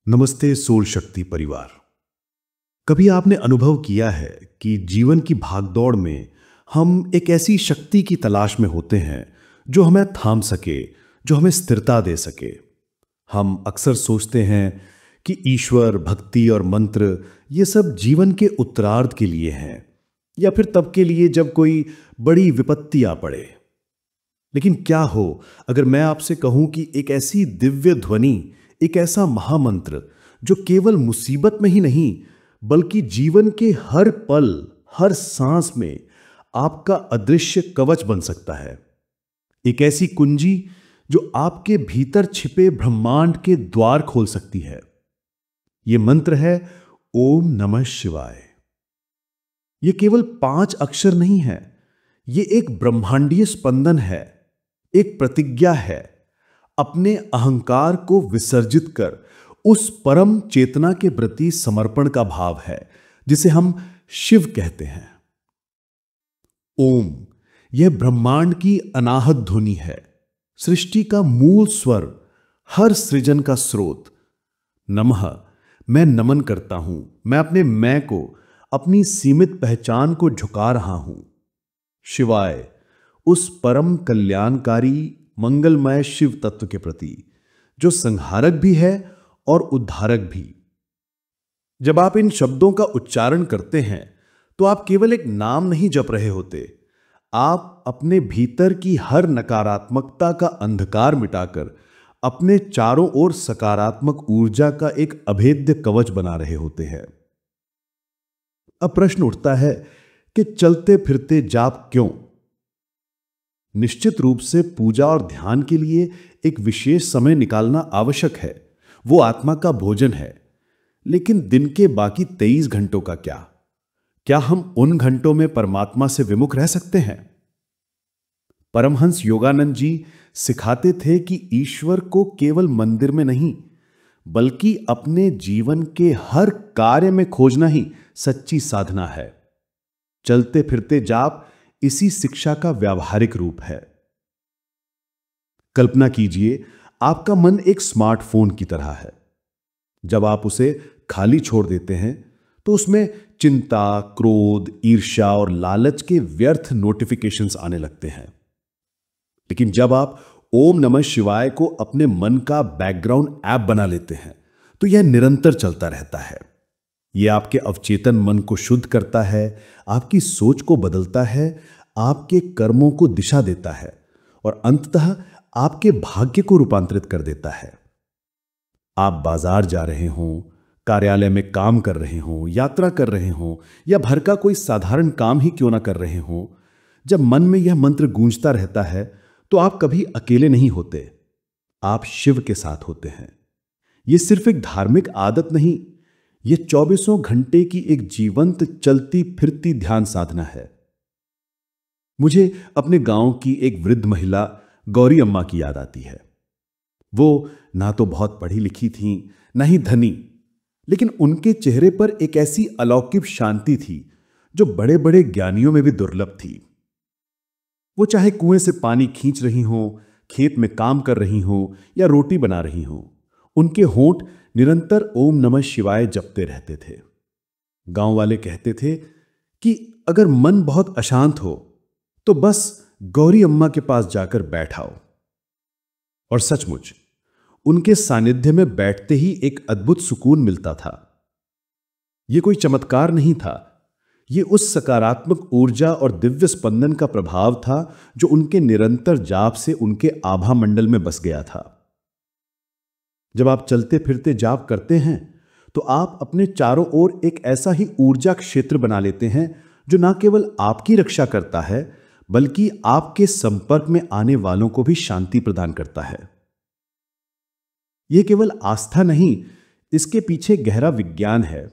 नमस्ते सोल शक्ति परिवार। कभी आपने अनुभव किया है कि जीवन की भागदौड़ में हम एक ऐसी शक्ति की तलाश में होते हैं जो हमें थाम सके, जो हमें स्थिरता दे सके। हम अक्सर सोचते हैं कि ईश्वर, भक्ति और मंत्र ये सब जीवन के उत्तरार्ध के लिए हैं या फिर तब के लिए जब कोई बड़ी विपत्ति आ पड़े। लेकिन क्या हो अगर मैं आपसे कहूं कि एक ऐसी दिव्य ध्वनि, एक ऐसा महामंत्र जो केवल मुसीबत में ही नहीं बल्कि जीवन के हर पल, हर सांस में आपका अदृश्य कवच बन सकता है। एक ऐसी कुंजी जो आपके भीतर छिपे ब्रह्मांड के द्वार खोल सकती है। यह मंत्र है ओम नमः शिवाय। यह केवल 5 अक्षर नहीं है, यह एक ब्रह्मांडीय स्पंदन है, एक प्रतिज्ञा है, अपने अहंकार को विसर्जित कर उस परम चेतना के प्रति समर्पण का भाव है जिसे हम शिव कहते हैं। ओम यह ब्रह्मांड की अनाहत ध्वनि है, सृष्टि का मूल स्वर, हर सृजन का स्रोत। नमः मैं नमन करता हूं, मैं अपने मैं को, अपनी सीमित पहचान को झुका रहा हूं। शिवाय उस परम कल्याणकारी मंगलमय शिव तत्व के प्रति जो संहारक भी है और उद्धारक भी। जब आप इन शब्दों का उच्चारण करते हैं तो आप केवल एक नाम नहीं जप रहे होते, आप अपने भीतर की हर नकारात्मकता का अंधकार मिटाकर अपने चारों ओर सकारात्मक ऊर्जा का एक अभेद्य कवच बना रहे होते हैं। अब प्रश्न उठता है कि चलते फिरते जाप क्यों? निश्चित रूप से पूजा और ध्यान के लिए एक विशेष समय निकालना आवश्यक है, वो आत्मा का भोजन है। लेकिन दिन के बाकी 23 घंटों का क्या हम उन घंटों में परमात्मा से विमुख रह सकते हैं? परमहंस योगानंद जी सिखाते थे कि ईश्वर को केवल मंदिर में नहीं बल्कि अपने जीवन के हर कार्य में खोजना ही सच्ची साधना है। चलते फिरते जाप इसी शिक्षा का व्यावहारिक रूप है। कल्पना कीजिए आपका मन एक स्मार्टफोन की तरह है। जब आप उसे खाली छोड़ देते हैं तो उसमें चिंता, क्रोध, ईर्ष्या और लालच के व्यर्थ नोटिफिकेशंस आने लगते हैं। लेकिन जब आप ओम नमः शिवाय को अपने मन का बैकग्राउंड ऐप बना लेते हैं तो यह निरंतर चलता रहता है। यह आपके अवचेतन मन को शुद्ध करता है, आपकी सोच को बदलता है, आपके कर्मों को दिशा देता है और अंततः आपके भाग्य को रूपांतरित कर देता है। आप बाजार जा रहे हों, कार्यालय में काम कर रहे हों, यात्रा कर रहे हों या घर का कोई साधारण काम ही क्यों ना कर रहे हों, जब मन में यह मंत्र गूंजता रहता है तो आप कभी अकेले नहीं होते, आप शिव के साथ होते हैं। यह सिर्फ एक धार्मिक आदत नहीं, यह 24 घंटे की एक जीवंत चलती फिरती ध्यान साधना है। मुझे अपने गांव की एक वृद्ध महिला गौरी अम्मा की याद आती है। वो ना तो बहुत पढ़ी लिखी थी, ना ही धनी, लेकिन उनके चेहरे पर एक ऐसी अलौकिक शांति थी जो बड़े बड़े ज्ञानियों में भी दुर्लभ थी। वो चाहे कुएं से पानी खींच रही हों, खेत में काम कर रही हों या रोटी बना रही हों, उनके होंठ निरंतर ओम नमः शिवाय जपते रहते थे। गांव वाले कहते थे कि अगर मन बहुत अशांत हो तो बस गौरी अम्मा के पास जाकर बैठ आओ। और सचमुच उनके सानिध्य में बैठते ही एक अद्भुत सुकून मिलता था। यह कोई चमत्कार नहीं था, यह उस सकारात्मक ऊर्जा और दिव्य स्पंदन का प्रभाव था जो उनके निरंतर जाप से उनके आभा मंडल में बस गया था। जब आप चलते फिरते जाप करते हैं तो आप अपने चारों ओर एक ऐसा ही ऊर्जा क्षेत्र बना लेते हैं जो न केवल आपकी रक्षा करता है बल्कि आपके संपर्क में आने वालों को भी शांति प्रदान करता है। यह केवल आस्था नहीं, इसके पीछे गहरा विज्ञान है।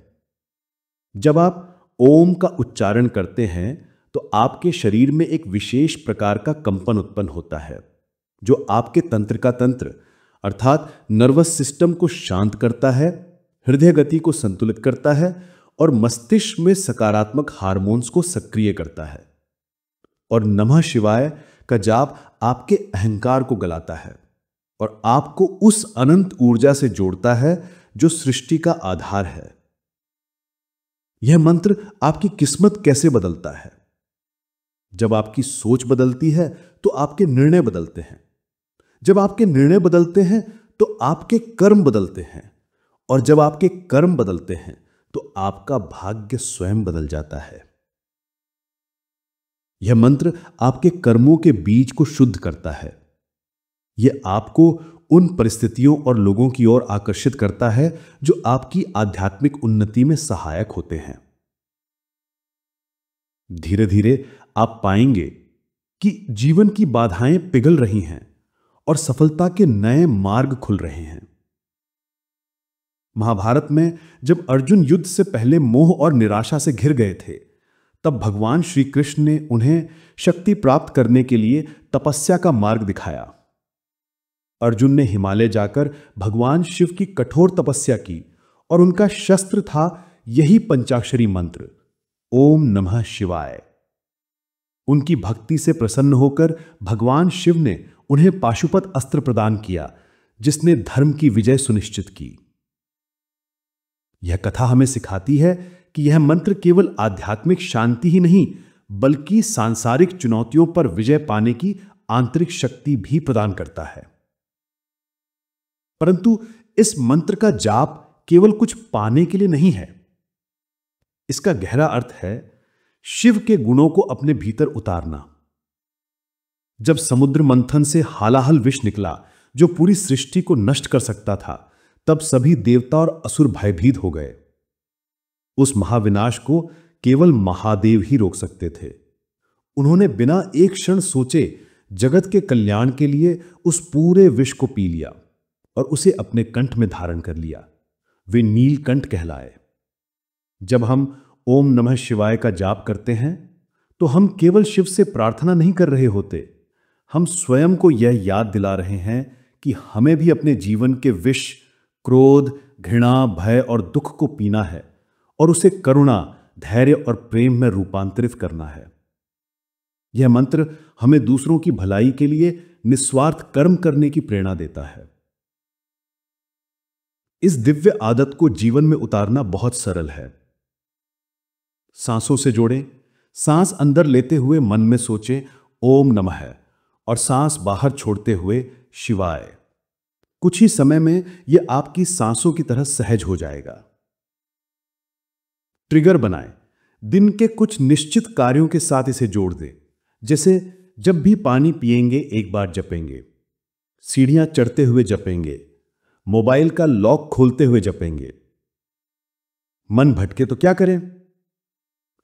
जब आप ओम का उच्चारण करते हैं तो आपके शरीर में एक विशेष प्रकार का कंपन उत्पन्न होता है जो आपके तंत्र का तंत्र अर्थात नर्वस सिस्टम को शांत करता है, हृदय गति को संतुलित करता है और मस्तिष्क में सकारात्मक हार्मोन्स को सक्रिय करता है। और नमः शिवाय का जाप आपके अहंकार को गलाता है और आपको उस अनंत ऊर्जा से जोड़ता है जो सृष्टि का आधार है। यह मंत्र आपकी किस्मत कैसे बदलता है? जब आपकी सोच बदलती है तो आपके निर्णय बदलते हैं। जब आपके निर्णय बदलते हैं तो आपके कर्म बदलते हैं, और जब आपके कर्म बदलते हैं तो आपका भाग्य स्वयं बदल जाता है। यह मंत्र आपके कर्मों के बीज को शुद्ध करता है। यह आपको उन परिस्थितियों और लोगों की ओर आकर्षित करता है जो आपकी आध्यात्मिक उन्नति में सहायक होते हैं। धीरे धीरे आप पाएंगे कि जीवन की बाधाएं पिघल रही हैं और सफलता के नए मार्ग खुल रहे हैं। महाभारत में जब अर्जुन युद्ध से पहले मोह और निराशा से घिर गए थे, तब भगवान श्री कृष्ण ने उन्हें शक्ति प्राप्त करने के लिए तपस्या का मार्ग दिखाया। अर्जुन ने हिमालय जाकर भगवान शिव की कठोर तपस्या की, और उनका शस्त्र था यही पंचाक्षरी मंत्र, ओम नमः शिवाय। उनकी भक्ति से प्रसन्न होकर भगवान शिव ने उन्हें पाशुपत अस्त्र प्रदान किया, जिसने धर्म की विजय सुनिश्चित की। यह कथा हमें सिखाती है कि यह मंत्र केवल आध्यात्मिक शांति ही नहीं, बल्कि सांसारिक चुनौतियों पर विजय पाने की आंतरिक शक्ति भी प्रदान करता है। परंतु इस मंत्र का जाप केवल कुछ पाने के लिए नहीं है। इसका गहरा अर्थ है शिव के गुणों को अपने भीतर उतारना। जब समुद्र मंथन से हालाहल विष निकला जो पूरी सृष्टि को नष्ट कर सकता था, तब सभी देवता और असुर भयभीत हो गए। उस महाविनाश को केवल महादेव ही रोक सकते थे। उन्होंने बिना एक क्षण सोचे जगत के कल्याण के लिए उस पूरे विष को पी लिया और उसे अपने कंठ में धारण कर लिया। वे नीलकंठ कहलाए। जब हम ओम नमः शिवाय का जाप करते हैं तो हम केवल शिव से प्रार्थना नहीं कर रहे होते, हम स्वयं को यह याद दिला रहे हैं कि हमें भी अपने जीवन के विष, क्रोध, घृणा, भय और दुख को पीना है और उसे करुणा, धैर्य और प्रेम में रूपांतरित करना है। यह मंत्र हमें दूसरों की भलाई के लिए निस्वार्थ कर्म करने की प्रेरणा देता है। इस दिव्य आदत को जीवन में उतारना बहुत सरल है। सांसों से जोड़ें। सांस अंदर लेते हुए मन में सोचें ओम नमः, और सांस बाहर छोड़ते हुए शिवाय। कुछ ही समय में यह आपकी सांसों की तरह सहज हो जाएगा। ट्रिगर बनाएं। दिन के कुछ निश्चित कार्यों के साथ इसे जोड़ दें। जैसे जब भी पानी पिएंगे एक बार जपेंगे, सीढ़ियां चढ़ते हुए जपेंगे, मोबाइल का लॉक खोलते हुए जपेंगे। मन भटके तो क्या करें?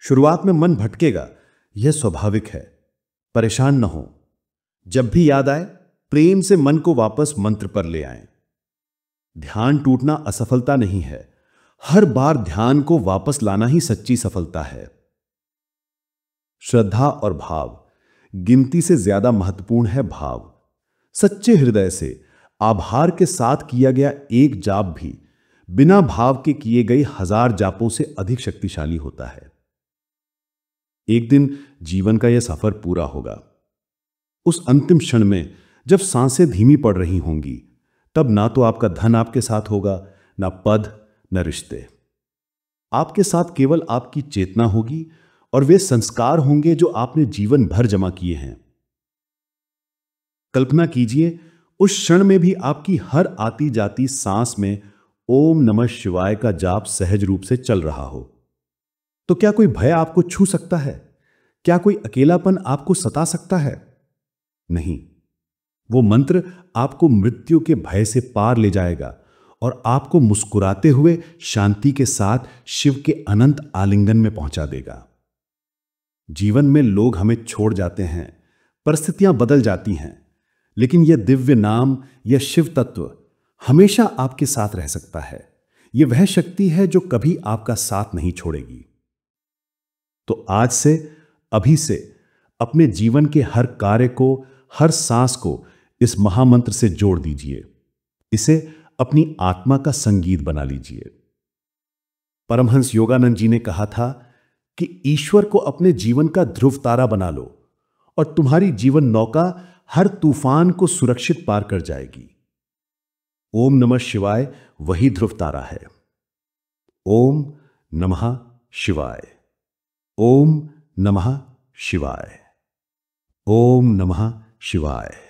शुरुआत में मन भटकेगा, यह स्वाभाविक है। परेशान न हो। जब भी याद आए प्रेम से मन को वापस मंत्र पर ले आएं। ध्यान टूटना असफलता नहीं है, हर बार ध्यान को वापस लाना ही सच्ची सफलता है। श्रद्धा और भाव, गिनती से ज्यादा महत्वपूर्ण है भाव। सच्चे हृदय से आभार के साथ किया गया एक जाप भी बिना भाव के किए गए 1000 जापों से अधिक शक्तिशाली होता है। एक दिन जीवन का यह सफर पूरा होगा। उस अंतिम क्षण में जब सांसें धीमी पड़ रही होंगी, तब ना तो आपका धन आपके साथ होगा, ना पद, न रिश्ते। आपके साथ केवल आपकी चेतना होगी और वे संस्कार होंगे जो आपने जीवन भर जमा किए हैं। कल्पना कीजिए उस क्षण में भी आपकी हर आती जाती सांस में ओम नमः शिवाय का जाप सहज रूप से चल रहा हो। तो क्या कोई भय आपको छू सकता है? क्या कोई अकेलापन आपको सता सकता है? नहीं। वो मंत्र आपको मृत्यु के भय से पार ले जाएगा और आपको मुस्कुराते हुए शांति के साथ शिव के अनंत आलिंगन में पहुंचा देगा। जीवन में लोग हमें छोड़ जाते हैं, परिस्थितियां बदल जाती हैं, लेकिन यह दिव्य नाम, यह शिव तत्व हमेशा आपके साथ रह सकता है। यह वह शक्ति है जो कभी आपका साथ नहीं छोड़ेगी। तो आज से, अभी से अपने जीवन के हर कार्य को, हर सांस को इस महामंत्र से जोड़ दीजिए। इसे अपनी आत्मा का संगीत बना लीजिए। परमहंस योगानंद जी ने कहा था कि ईश्वर को अपने जीवन का ध्रुव तारा बना लो और तुम्हारी जीवन नौका हर तूफान को सुरक्षित पार कर जाएगी। ओम नमः शिवाय वही ध्रुव तारा है। ओम नमः शिवाय। ओम नमः शिवाय। ओम नमः शिवाय।